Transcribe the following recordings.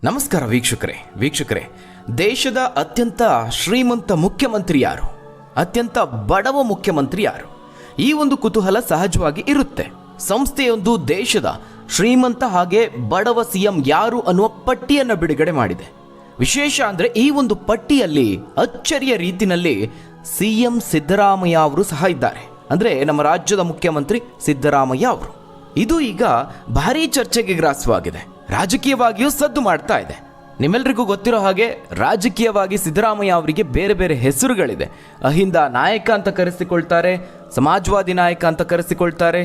ನಮಸ್ಕಾರ ವೀಕ್ಷಕರೇ, ದೇಶದ ಅತ್ಯಂತ ಶ್ರೀಮಂತ ಮುಖ್ಯಮಂತ್ರಿ ಯಾರು, ಅತ್ಯಂತ ಬಡವ ಮುಖ್ಯಮಂತ್ರಿ ಯಾರು? ಈ ಒಂದು ಕುತೂಹಲ ಸಹಜವಾಗಿ ಇರುತ್ತೆ. ಸಂಸ್ಥೆಯೊಂದು ದೇಶದ ಶ್ರೀಮಂತ ಹಾಗೆ ಬಡವ ಸಿಎಂ ಯಾರು ಅನ್ನುವ ಪಟ್ಟಿಯನ್ನು ಬಿಡುಗಡೆ ಮಾಡಿದೆ. ವಿಶೇಷ ಅಂದರೆ ಈ ಒಂದು ಪಟ್ಟಿಯಲ್ಲಿ ಅಚ್ಚರಿಯ ರೀತಿಯಲ್ಲಿ ಸಿಎಂ ಸಿದ್ದರಾಮಯ್ಯ ಅವರು ಸಹ ಇದ್ದಾರೆ. ಅಂದರೆ ನಮ್ಮ ರಾಜ್ಯದ ಮುಖ್ಯಮಂತ್ರಿ ಸಿದ್ದರಾಮಯ್ಯ ಅವರು. ಇದು ಈಗ ಭಾರೀ ಚರ್ಚೆಗೆ ಗ್ರಾಸವಾಗಿದೆ, ರಾಜಕೀಯವಾಗಿಯೂ ಸದ್ದು ಮಾಡ್ತಾ ಇದೆ. ನಿಮ್ಮೆಲ್ಲರಿಗೂ ಗೊತ್ತಿರೋ ಹಾಗೆ ರಾಜಕೀಯವಾಗಿ ಸಿದ್ದರಾಮಯ್ಯ ಅವರಿಗೆ ಬೇರೆ ಬೇರೆ ಹೆಸರುಗಳಿದೆ. ಅಹಿಂದ ನಾಯಕ ಅಂತ ಕರೆಸಿಕೊಳ್ತಾರೆ, ಸಮಾಜವಾದಿ ನಾಯಕ ಅಂತ ಕರೆಸಿಕೊಳ್ತಾರೆ.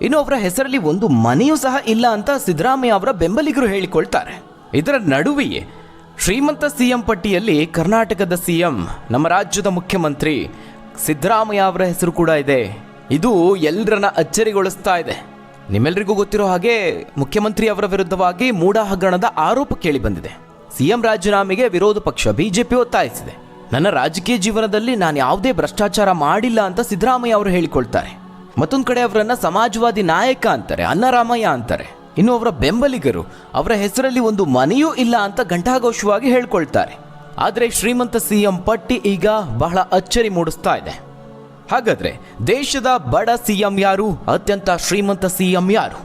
ಇನ್ನು ಅವರ ಹೆಸರಲ್ಲಿ ಒಂದು ಮನೆಯೂ ಸಹ ಇಲ್ಲ ಅಂತ ಸಿದ್ದರಾಮಯ್ಯ ಅವರ ಬೆಂಬಲಿಗರು ಹೇಳಿಕೊಳ್ತಾರೆ. ಇದರ ನಡುವೆಯೇ ಶ್ರೀಮಂತ ಸಿಎಂ ಪಟ್ಟಿಯಲ್ಲಿ ಕರ್ನಾಟಕದ ಸಿಎಂ, ನಮ್ಮ ರಾಜ್ಯದ ಮುಖ್ಯಮಂತ್ರಿ ಸಿದ್ದರಾಮಯ್ಯ ಅವರ ಹೆಸರು ಕೂಡ ಇದೆ. ಇದು ಎಲ್ಲರನ್ನ ಅಚ್ಚರಿಗೊಳಿಸ್ತಾ ಇದೆ. ನಿಮ್ಮೆಲ್ಲರಿಗೂ ಗೊತ್ತಿರೋ ಹಾಗೆ ಮುಖ್ಯಮಂತ್ರಿ ಅವರ ವಿರುದ್ಧವಾಗಿ ಮೂಢ ಹಗರಣದ ಆರೋಪ ಕೇಳಿ ಬಂದಿದೆ. ಸಿಎಂ ರಾಜೀನಾಮೆಗೆ ವಿರೋಧ ಪಕ್ಷ ಬಿಜೆಪಿ ಒತ್ತಾಯಿಸಿದೆ. ನನ್ನ ರಾಜಕೀಯ ಜೀವನದಲ್ಲಿ ನಾನು ಯಾವುದೇ ಭ್ರಷ್ಟಾಚಾರ ಮಾಡಿಲ್ಲ ಅಂತ ಸಿದ್ದರಾಮಯ್ಯ ಅವರು ಹೇಳಿಕೊಳ್ತಾರೆ. ಮತ್ತೊಂದು ಕಡೆ ಅವರನ್ನ ಸಮಾಜವಾದಿ ನಾಯಕ ಅಂತಾರೆ, ಅನ್ನರಾಮಯ್ಯ ಅಂತಾರೆ. ಇನ್ನು ಅವರ ಬೆಂಬಲಿಗರು ಅವರ ಹೆಸರಲ್ಲಿ ಒಂದು ಮನೆಯೂ ಇಲ್ಲ ಅಂತ ಘಂಟಾಘೋಷವಾಗಿ ಹೇಳ್ಕೊಳ್ತಾರೆ. ಆದರೆ ಶ್ರೀಮಂತ ಸಿಎಂ ಪಟ್ಟಿ ಈಗ ಬಹಳ ಅಚ್ಚರಿ ಮೂಡಿಸ್ತಾ ಇದೆ. ಹಾಗಾದ್ರೆ ದೇಶದ ಬಡ ಸಿಎಂ ಯಾರು, ಅತ್ಯಂತ ಶ್ರೀಮಂತ ಸಿಎಂ ಯಾರು?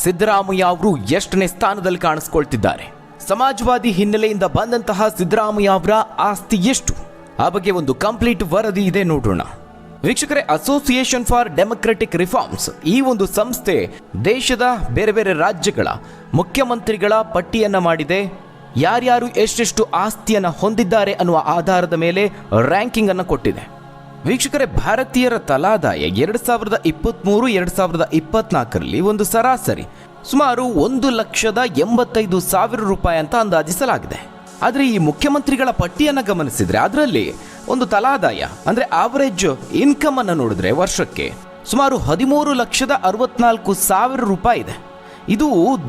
ಸಿದ್ದರಾಮಯ್ಯ ಅವರು ಎಷ್ಟನೇ ಸ್ಥಾನದಲ್ಲಿ ಕಾಣಿಸ್ಕೊಳ್ತಿದ್ದಾರೆ? ಸಮಾಜವಾದಿ ಹಿನ್ನೆಲೆಯಿಂದ ಬಂದಂತಹ ಸಿದ್ದರಾಮಯ್ಯ ಅವರ ಆಸ್ತಿ ಎಷ್ಟು? ಆ ಬಗ್ಗೆ ಒಂದು ಕಂಪ್ಲೀಟ್ ವರದಿ ಇದೆ, ನೋಡೋಣ. ವೀಕ್ಷಕರೇ, ಅಸೋಸಿಯೇಷನ್ ಫಾರ್ ಡೆಮೊಕ್ರೆಟಿಕ್ ರಿಫಾರ್ಮ್ಸ್ ಈ ಒಂದು ಸಂಸ್ಥೆ ದೇಶದ ಬೇರೆ ಬೇರೆ ರಾಜ್ಯಗಳ ಮುಖ್ಯಮಂತ್ರಿಗಳ ಪಟ್ಟಿಯನ್ನ ಮಾಡಿದೆ. ಯಾರ್ಯಾರು ಎಷ್ಟೆಷ್ಟು ಆಸ್ತಿಯನ್ನು ಹೊಂದಿದ್ದಾರೆ ಅನ್ನುವ ಆಧಾರದ ಮೇಲೆ ರ್ಯಾಂಕಿಂಗ್ ಅನ್ನು ಕೊಟ್ಟಿದೆ. ವೀಕ್ಷಕರೇ, ಭಾರತೀಯರ ತಲಾದಾಯ 2023-2024ರಲ್ಲಿ ಒಂದು ಸರಾಸರಿ ಸುಮಾರು 1,85,000 ರೂಪಾಯಿ ಅಂತ ಅಂದಾಜಿಸಲಾಗಿದೆ. ಆದರೆ ಈ ಮುಖ್ಯಮಂತ್ರಿಗಳ ಪಟ್ಟಿಯನ್ನು ಗಮನಿಸಿದ್ರೆ ಅದರಲ್ಲಿ ಒಂದು ತಲಾದಾಯ ಅಂದರೆ ಆವರೇಜ್ ಇನ್ಕಮ್ ಅನ್ನು ನೋಡಿದ್ರೆ ವರ್ಷಕ್ಕೆ ಸುಮಾರು 13,64,000 ರೂಪಾಯಿ ಇದೆ. ಇದು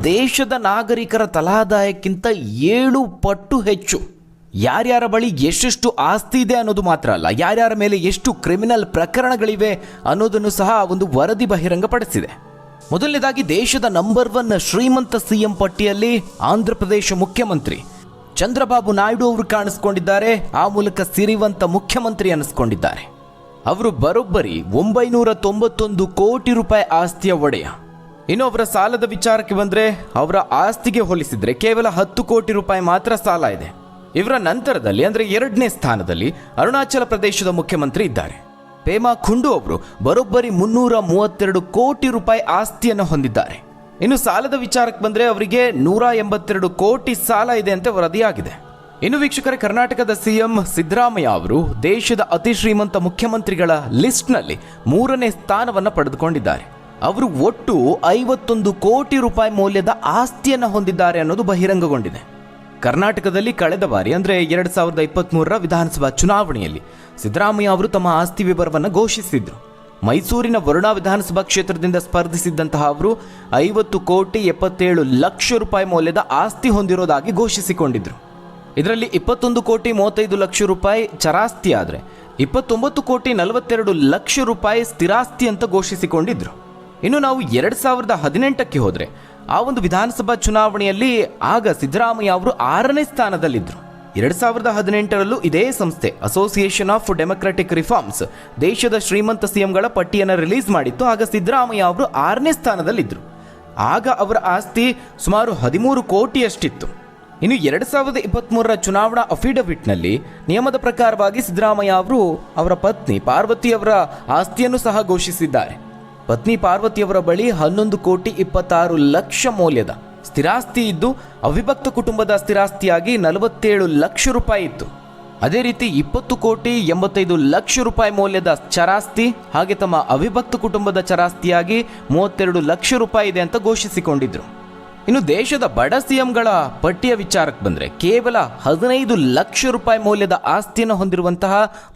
ದೇಶದ ನಾಗರಿಕರ ತಲಾದಾಯಕ್ಕಿಂತ 7 ಪಟ್ಟು ಹೆಚ್ಚು. ಯಾರ್ಯಾರ ಬಳಿ ಎಷ್ಟೆಷ್ಟು ಆಸ್ತಿ ಇದೆ ಅನ್ನೋದು ಮಾತ್ರ ಅಲ್ಲ, ಯಾರ್ಯಾರ ಮೇಲೆ ಎಷ್ಟು ಕ್ರಿಮಿನಲ್ ಪ್ರಕರಣಗಳಿವೆ ಅನ್ನೋದನ್ನು ಸಹ ಒಂದು ವರದಿ ಬಹಿರಂಗಪಡಿಸಿದೆ. ಮೊದಲನೇದಾಗಿ ದೇಶದ ನಂಬರ್ 1 ಶ್ರೀಮಂತ ಸಿಎಂ ಪಟ್ಟಿಯಲ್ಲಿ ಆಂಧ್ರ ಪ್ರದೇಶ ಮುಖ್ಯಮಂತ್ರಿ ಚಂದ್ರಬಾಬು ನಾಯ್ಡು ಅವರು ಕಾಣಿಸ್ಕೊಂಡಿದ್ದಾರೆ. ಆ ಮೂಲಕ ಸಿರಿವಂತ ಮುಖ್ಯಮಂತ್ರಿ ಅನ್ನಿಸ್ಕೊಂಡಿದ್ದಾರೆ. ಅವರು ಬರೋಬ್ಬರಿ 991 ಕೋಟಿ ರೂಪಾಯಿ ಆಸ್ತಿಯ ಒಡೆಯ. ಇನ್ನು ಅವರ ಸಾಲದ ವಿಚಾರಕ್ಕೆ ಬಂದರೆ ಅವರ ಆಸ್ತಿಗೆ ಹೋಲಿಸಿದರೆ ಕೇವಲ 10 ಕೋಟಿ ರೂಪಾಯಿ ಮಾತ್ರ ಸಾಲ ಇದೆ. ಇವರ ನಂತರದಲ್ಲಿ ಅಂದರೆ 2ನೇ ಸ್ಥಾನದಲ್ಲಿ ಅರುಣಾಚಲ ಪ್ರದೇಶದ ಮುಖ್ಯಮಂತ್ರಿ ಇದ್ದಾರೆ. ಪೇಮಾ ಖುಂಡು ಅವರು ಬರೋಬ್ಬರಿ 332 ಕೋಟಿ ರೂಪಾಯಿ ಆಸ್ತಿಯನ್ನು ಹೊಂದಿದ್ದಾರೆ. ಇನ್ನು ಸಾಲದ ವಿಚಾರಕ್ಕೆ ಬಂದರೆ ಅವರಿಗೆ 182 ಕೋಟಿ ಸಾಲ ಇದೆ ಅಂತ ವರದಿಯಾಗಿದೆ. ಇನ್ನು ವೀಕ್ಷಕರೇ, ಕರ್ನಾಟಕದ ಸಿಎಂ ಸಿದ್ದರಾಮಯ್ಯ ಅವರು ದೇಶದ ಅತಿ ಶ್ರೀಮಂತ ಮುಖ್ಯಮಂತ್ರಿಗಳ ಲಿಸ್ಟ್ನಲ್ಲಿ 3ನೇ ಸ್ಥಾನವನ್ನು ಪಡೆದುಕೊಂಡಿದ್ದಾರೆ. ಅವರು ಒಟ್ಟು 51 ಕೋಟಿ ರೂಪಾಯಿ ಮೌಲ್ಯದ ಆಸ್ತಿಯನ್ನು ಹೊಂದಿದ್ದಾರೆ ಅನ್ನೋದು ಬಹಿರಂಗಗೊಂಡಿದೆ. ಕರ್ನಾಟಕದಲ್ಲಿ ಕಳೆದ ಬಾರಿ ಅಂದರೆ 2023ರ ವಿಧಾನಸಭಾ ಚುನಾವಣೆಯಲ್ಲಿ ಸಿದ್ದರಾಮಯ್ಯ ಅವರು ತಮ್ಮ ಆಸ್ತಿ ವಿವರವನ್ನು ಘೋಷಿಸಿದ್ರು. ಮೈಸೂರಿನ ವರುಣಾ ವಿಧಾನಸಭಾ ಕ್ಷೇತ್ರದಿಂದ ಸ್ಪರ್ಧಿಸಿದ್ದಂತಹ ಅವರು 50,77,00,000 ರೂಪಾಯಿ ಮೌಲ್ಯದ ಆಸ್ತಿ ಹೊಂದಿರೋದಾಗಿ ಘೋಷಿಸಿಕೊಂಡಿದ್ರು. ಇದರಲ್ಲಿ 21,35,00,000 ರೂಪಾಯಿ ಚರಾಸ್ತಿ ಆದರೆ 29,42,00,000 ರೂಪಾಯಿ ಸ್ಥಿರಾಸ್ತಿ ಅಂತ ಘೋಷಿಸಿಕೊಂಡಿದ್ರು. ಇನ್ನು ನಾವು 2018ಕ್ಕೆ ಹೋದರೆ ಆ ಒಂದು ವಿಧಾನಸಭಾ ಚುನಾವಣೆಯಲ್ಲಿ ಆಗ ಸಿದ್ದರಾಮಯ್ಯ ಅವರು 6ನೇ ಸ್ಥಾನದಲ್ಲಿದ್ದರು. 2018ರಲ್ಲೂ ಇದೇ ಸಂಸ್ಥೆ ಅಸೋಸಿಯೇಷನ್ ಆಫ್ ಡೆಮೊಕ್ರೆಟಿಕ್ ರಿಫಾರ್ಮ್ಸ್ ದೇಶದ ಶ್ರೀಮಂತ ಸಿಎಂಗಳ ಪಟ್ಟಿಯನ್ನು ರಿಲೀಸ್ ಮಾಡಿತ್ತು. ಆಗ ಸಿದ್ದರಾಮಯ್ಯ ಅವರು 6ನೇ ಸ್ಥಾನದಲ್ಲಿದ್ದರು. ಆಗ ಅವರ ಆಸ್ತಿ ಸುಮಾರು 13 ಕೋಟಿಯಷ್ಟಿತ್ತು. ಇನ್ನು 2023ರ ಚುನಾವಣಾ ಅಫಿಡವಿಟ್ನಲ್ಲಿ ನಿಯಮದ ಪ್ರಕಾರವಾಗಿ ಸಿದ್ದರಾಮಯ್ಯ ಅವರು ಅವರ ಪತ್ನಿ ಪಾರ್ವತಿಯವರ ಆಸ್ತಿಯನ್ನು ಸಹ ಘೋಷಿಸಿದ್ದಾರೆ. ಪತ್ನಿ ಪಾರ್ವತಿಯವರ ಬಳಿ 11,26,00,000 ಮೌಲ್ಯದ ಸ್ಥಿರಾಸ್ತಿ ಇದ್ದು ಅವಿಭಕ್ತ ಕುಟುಂಬದ ಸ್ಥಿರಾಸ್ತಿಯಾಗಿ 47,00,000 ರೂಪಾಯಿ ಇತ್ತು. ಅದೇ ರೀತಿ 20,85,00,000 ರೂಪಾಯಿ ಮೌಲ್ಯದ ಚರಾಸ್ತಿ ಹಾಗೆ ತಮ್ಮ ಅವಿಭಕ್ತ ಕುಟುಂಬದ ಚರಾಸ್ತಿಯಾಗಿ 32,00,000 ರೂಪಾಯಿ ಇದೆ ಅಂತ ಘೋಷಿಸಿಕೊಂಡಿದ್ರು. ಇನ್ನು ದೇಶದ ಬಡ ಸಿಎಂಗಳ ಪಟ್ಟಿಯ ವಿಚಾರಕ್ಕೆ ಬಂದರೆ ಕೇವಲ 15,00,000 ರೂಪಾಯಿ ಮೌಲ್ಯದ ಆಸ್ತಿಯನ್ನು ಹೊಂದಿರುವಂತಹ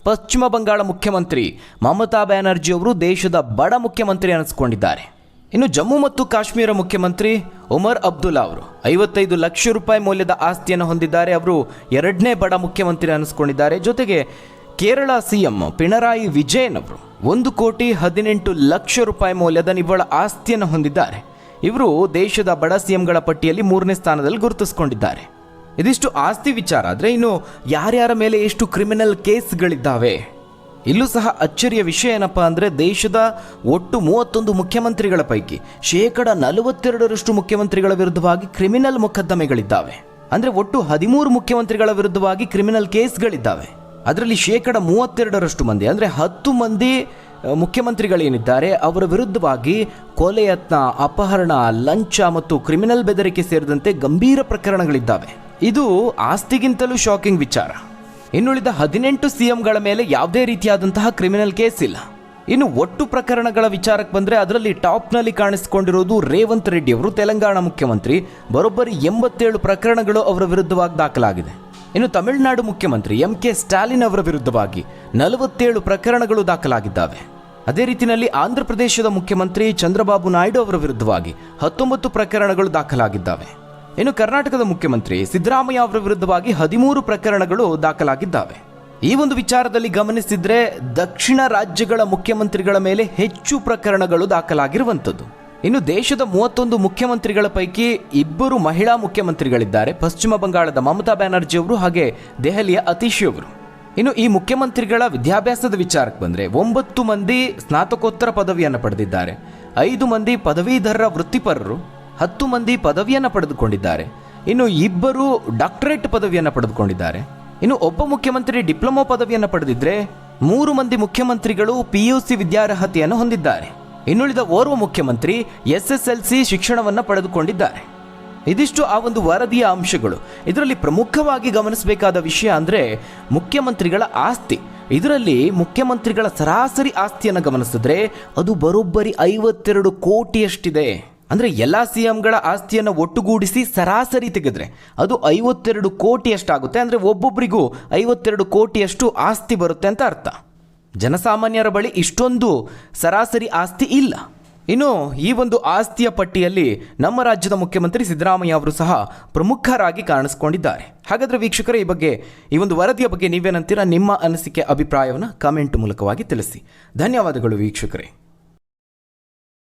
ಪಶ್ಚಿಮ ಬಂಗಾಳ ಮುಖ್ಯಮಂತ್ರಿ ಮಮತಾ ಬ್ಯಾನರ್ಜಿ ಅವರು ದೇಶದ ಬಡ ಮುಖ್ಯಮಂತ್ರಿ ಅನಿಸಿಕೊಂಡಿದ್ದಾರೆ. ಇನ್ನು ಜಮ್ಮು ಮತ್ತು ಕಾಶ್ಮೀರ ಮುಖ್ಯಮಂತ್ರಿ ಉಮರ್ ಅಬ್ದುಲ್ಲಾ ಅವರು 55,00,000 ರೂಪಾಯಿ ಮೌಲ್ಯದ ಆಸ್ತಿಯನ್ನು ಹೊಂದಿದ್ದಾರೆ. ಅವರು 2ನೇ ಬಡ ಮುಖ್ಯಮಂತ್ರಿ ಅನಿಸಿಕೊಂಡಿದ್ದಾರೆ. ಜೊತೆಗೆ ಕೇರಳ ಸಿಎಂ ಪಿಣರಾಯಿ ವಿಜಯನ್ ಅವರು 1,18,00,000 ರೂಪಾಯಿ ಮೌಲ್ಯದ ನಿವ್ವಳ ಆಸ್ತಿಯನ್ನು ಹೊಂದಿದ್ದಾರೆ. ಇವರು ದೇಶದ ಬಡ ಸಿಎಂಗಳ ಪಟ್ಟಿಯಲ್ಲಿ 3ನೇ ಸ್ಥಾನದಲ್ಲಿ ಗುರುತಿಸಿಕೊಂಡಿದ್ದಾರೆ. ಇದಿಷ್ಟು ಆಸ್ತಿ ವಿಚಾರ. ಆದರೆ ಇನ್ನು ಯಾರ್ಯಾರ ಮೇಲೆ ಎಷ್ಟು ಕ್ರಿಮಿನಲ್ ಕೇಸ್ಗಳಿದ್ದಾವೆ, ಇಲ್ಲೂ ಸಹ ಅಚ್ಚರಿಯ ವಿಷಯ ಏನಪ್ಪ ಅಂದರೆ, ದೇಶದ ಒಟ್ಟು 31 ಮುಖ್ಯಮಂತ್ರಿಗಳ ಪೈಕಿ 42% ಮುಖ್ಯಮಂತ್ರಿಗಳ ವಿರುದ್ಧವಾಗಿ ಕ್ರಿಮಿನಲ್ ಮೊಕದ್ದಮೆಗಳಿದ್ದಾವೆ. ಅಂದರೆ ಒಟ್ಟು 13 ಮುಖ್ಯಮಂತ್ರಿಗಳ ವಿರುದ್ಧವಾಗಿ ಕ್ರಿಮಿನಲ್ ಕೇಸ್ಗಳಿದ್ದಾವೆ. ಅದರಲ್ಲಿ 32% ಮಂದಿ ಅಂದರೆ 10 ಮಂದಿ ಮುಖ್ಯಮಂತ್ರಿಗಳೇನಿದ್ದಾರೆ ಅವರ ವಿರುದ್ಧವಾಗಿ ಕೊಲೆ ಯತ್ನ, ಅಪಹರಣ, ಲಂಚ ಮತ್ತು ಕ್ರಿಮಿನಲ್ ಬೆದರಿಕೆ ಸೇರಿದಂತೆ ಗಂಭೀರ ಪ್ರಕರಣಗಳಿದ್ದಾವೆ. ಇದು ಆಸ್ತಿಗಿಂತಲೂ ಶಾಕಿಂಗ್ ವಿಚಾರ. ಇನ್ನುಳಿದ 18 ಸಿಎಂಗಳ ಮೇಲೆ ಯಾವುದೇ ರೀತಿಯಾದಂತಹ ಕ್ರಿಮಿನಲ್ ಕೇಸ್ ಇಲ್ಲ. ಇನ್ನು ಒಟ್ಟು ಪ್ರಕರಣಗಳ ವಿಚಾರಕ್ಕೆ ಬಂದರೆ ಅದರಲ್ಲಿ ಟಾಪ್ನಲ್ಲಿ ಕಾಣಿಸಿಕೊಂಡಿರೋದು ರೇವಂತ್ ರೆಡ್ಡಿ ಅವರು, ತೆಲಂಗಾಣ ಮುಖ್ಯಮಂತ್ರಿ. ಬರೋಬ್ಬರಿ 87 ಪ್ರಕರಣಗಳು ಅವರ ವಿರುದ್ಧವಾಗಿ ದಾಖಲಾಗಿದೆ. ಇನ್ನು ತಮಿಳುನಾಡು ಮುಖ್ಯಮಂತ್ರಿ MK ಸ್ಟಾಲಿನ್ ಅವರ ವಿರುದ್ಧವಾಗಿ 47 ಪ್ರಕರಣಗಳು ದಾಖಲಾಗಿದ್ದಾವೆ. ಅದೇ ರೀತಿಯಲ್ಲಿ ಆಂಧ್ರ ಪ್ರದೇಶದ ಮುಖ್ಯಮಂತ್ರಿ ಚಂದ್ರಬಾಬು ನಾಯ್ಡು ಅವರ ವಿರುದ್ಧವಾಗಿ 19 ಪ್ರಕರಣಗಳು ದಾಖಲಾಗಿದ್ದಾವೆ. ಇನ್ನು ಕರ್ನಾಟಕದ ಮುಖ್ಯಮಂತ್ರಿ ಸಿದ್ದರಾಮಯ್ಯ ಅವರ ವಿರುದ್ಧವಾಗಿ 13 ಪ್ರಕರಣಗಳು ದಾಖಲಾಗಿದ್ದಾವೆ. ಈ ಒಂದು ವಿಚಾರದಲ್ಲಿ ಗಮನಿಸಿದ್ರೆ ದಕ್ಷಿಣ ರಾಜ್ಯಗಳ ಮುಖ್ಯಮಂತ್ರಿಗಳ ಮೇಲೆ ಹೆಚ್ಚು ಪ್ರಕರಣಗಳು ದಾಖಲಾಗಿರುವಂಥದ್ದು. ಇನ್ನು ದೇಶದ 31 ಮುಖ್ಯಮಂತ್ರಿಗಳ ಪೈಕಿ 2 ಮಹಿಳಾ ಮುಖ್ಯಮಂತ್ರಿಗಳಿದ್ದಾರೆ, ಪಶ್ಚಿಮ ಬಂಗಾಳದ ಮಮತಾ ಬ್ಯಾನರ್ಜಿ ಅವರು ಹಾಗೆ ದೆಹಲಿಯ ಅತೀಶಿ ಅವರು. ಇನ್ನು ಈ ಮುಖ್ಯಮಂತ್ರಿಗಳ ವಿದ್ಯಾಭ್ಯಾಸದ ವಿಚಾರಕ್ಕೆ ಬಂದರೆ 9 ಮಂದಿ ಸ್ನಾತಕೋತ್ತರ ಪದವಿಯನ್ನು ಪಡೆದಿದ್ದಾರೆ, 5 ಮಂದಿ ಪದವೀಧರ ವೃತ್ತಿಪರರು, 10 ಮಂದಿ ಪದವಿಯನ್ನು ಪಡೆದುಕೊಂಡಿದ್ದಾರೆ, ಇನ್ನು 2 ಡಾಕ್ಟರೇಟ್ ಪದವಿಯನ್ನು ಪಡೆದುಕೊಂಡಿದ್ದಾರೆ. ಇನ್ನು ಒಬ್ಬ ಮುಖ್ಯಮಂತ್ರಿ ಡಿಪ್ಲೊಮಾ ಪದವಿಯನ್ನು ಪಡೆದಿದ್ರೆ 3 ಮಂದಿ ಮುಖ್ಯಮಂತ್ರಿಗಳು PUC ವಿದ್ಯಾರ್ಹತೆಯನ್ನು ಹೊಂದಿದ್ದಾರೆ. ಇನ್ನುಳಿದ ಓರ್ವ ಮುಖ್ಯಮಂತ್ರಿ SSLC ಶಿಕ್ಷಣವನ್ನು ಪಡೆದುಕೊಂಡಿದ್ದಾರೆ. ಇದಿಷ್ಟು ಆ ಒಂದು ವರದಿಯ ಅಂಶಗಳು. ಇದರಲ್ಲಿ ಪ್ರಮುಖವಾಗಿ ಗಮನಿಸಬೇಕಾದ ವಿಷಯ ಅಂದರೆ ಮುಖ್ಯಮಂತ್ರಿಗಳ ಆಸ್ತಿ. ಇದರಲ್ಲಿ ಮುಖ್ಯಮಂತ್ರಿಗಳ ಸರಾಸರಿ ಆಸ್ತಿಯನ್ನು ಗಮನಿಸಿದ್ರೆ ಅದು ಬರೋಬ್ಬರಿ 52 ಕೋಟಿಯಷ್ಟಿದೆ. ಅಂದರೆ ಎಲ್ಲ ಸಿಎಂಗಳ ಆಸ್ತಿಯನ್ನು ಒಟ್ಟುಗೂಡಿಸಿ ಸರಾಸರಿ ತೆಗೆದ್ರೆ ಅದು 52 ಕೋಟಿಯಷ್ಟಾಗುತ್ತೆ. ಅಂದರೆ ಒಬ್ಬೊಬ್ಬರಿಗೂ 52 ಕೋಟಿಯಷ್ಟು ಆಸ್ತಿ ಬರುತ್ತೆ ಅಂತ ಅರ್ಥ. ಜನಸಾಮಾನ್ಯರ ಬಳಿ ಇಷ್ಟೊಂದು ಸರಾಸರಿ ಆಸ್ತಿ ಇಲ್ಲ. ಇನ್ನು ಈ ಒಂದು ಆಸ್ತಿಯ ಪಟ್ಟಿಯಲ್ಲಿ ನಮ್ಮ ರಾಜ್ಯದ ಮುಖ್ಯಮಂತ್ರಿ ಸಿದ್ದರಾಮಯ್ಯ ಅವರು ಸಹ ಪ್ರಮುಖರಾಗಿ ಕಾಣಿಸ್ಕೊಂಡಿದ್ದಾರೆ. ಹಾಗಾದರೆ ವೀಕ್ಷಕರೇ, ಈ ಒಂದು ವರದಿಯ ಬಗ್ಗೆ ನೀವೇನಂತೀರಾ? ನಿಮ್ಮ ಅನಿಸಿಕೆ, ಅಭಿಪ್ರಾಯವನ್ನು ಕಾಮೆಂಟ್ ಮೂಲಕವಾಗಿ ತಿಳಿಸಿ. ಧನ್ಯವಾದಗಳು ವೀಕ್ಷಕರೇ.